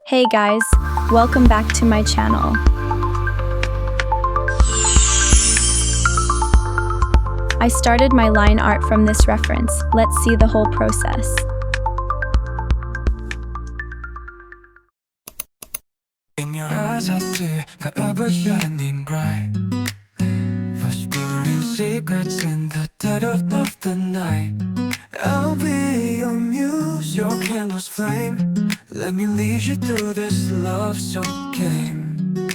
Hey guys, welcome back to my channel. I started my line art from this reference. Let's see the whole process. In your eyes I see forever shining bright. Whispering secrets in the dead of the night. I'll be your muse, your candle's flame. Let me lead you through this love-soaked game.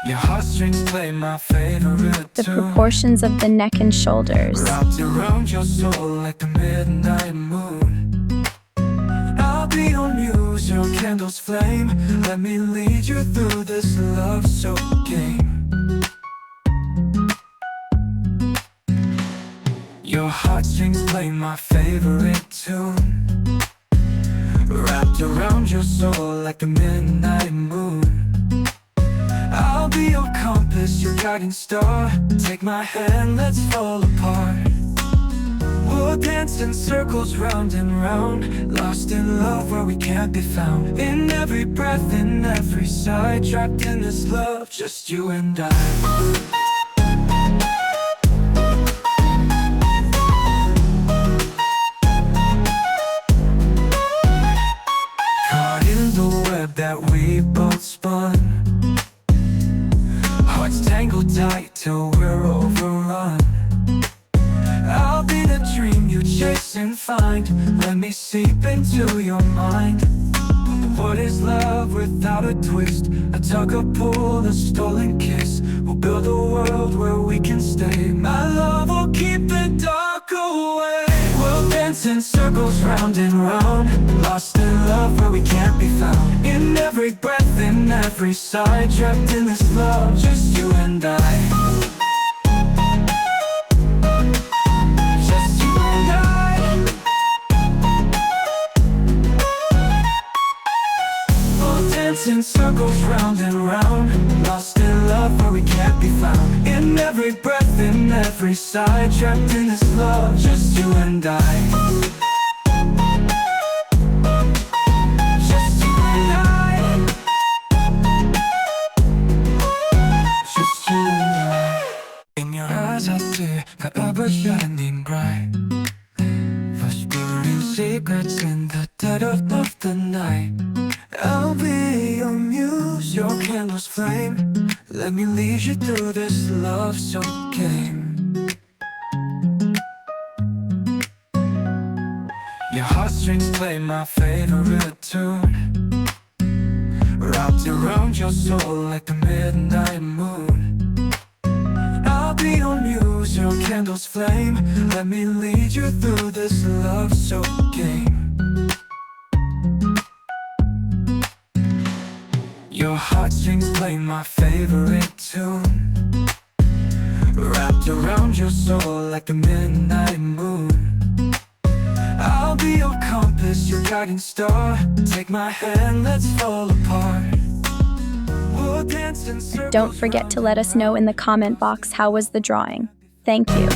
Your heartstrings play my favorite The tune. proportions of the neck and shoulders. Wrapped around your soul like the midnight moon. I'll be your muse, your candle's flame. Let me lead you through this love-soaked game. Your heartstrings play my favorite tune. Wrapped around your soul like the midnight moon. I'll be your compass, your guiding star. Take my hand, let's fall apart. We'll dance in circles round and round, lost in love where we can't be found. In every breath, in every sigh, trapped in this love, just you and I. That we both spun, hearts tangled tight till we're overrun. I'll be the dream you chase and find. Let me seep into your mind. What is love without a twist? A tug, a pull, a stolen kiss. We'll build a world where we can stay. My love will keep the dark away. We'll dance in circles round and round, lost in love where we can't be found. In every breath, in every sigh, trapped in this love, just you and I. Just you and I. We'll dance in circles round and round, lost in love where we can't be found. In every breath, in every sigh, trapped in this love, just you and I. Just you and I. Just you and I. In your eyes I see forever shining bright. Whispering secrets in the dead of the night. I'll be your muse, your candle's flame. Let me lead you through this love-soaked game. Your heartstrings play my favorite tune. Wrapped around your soul like the midnight moon. I'll be your muse, your candle's flame. Let me lead you through this love-soaked game. Your heartstrings play my favorite tune. Wrapped around your soul like the midnight moon. I'll be your compass, your guiding star. Take my hand, let's fall apart. We'll dance in circles. Don't forget to let us know in the comment box how was the drawing. Thank you.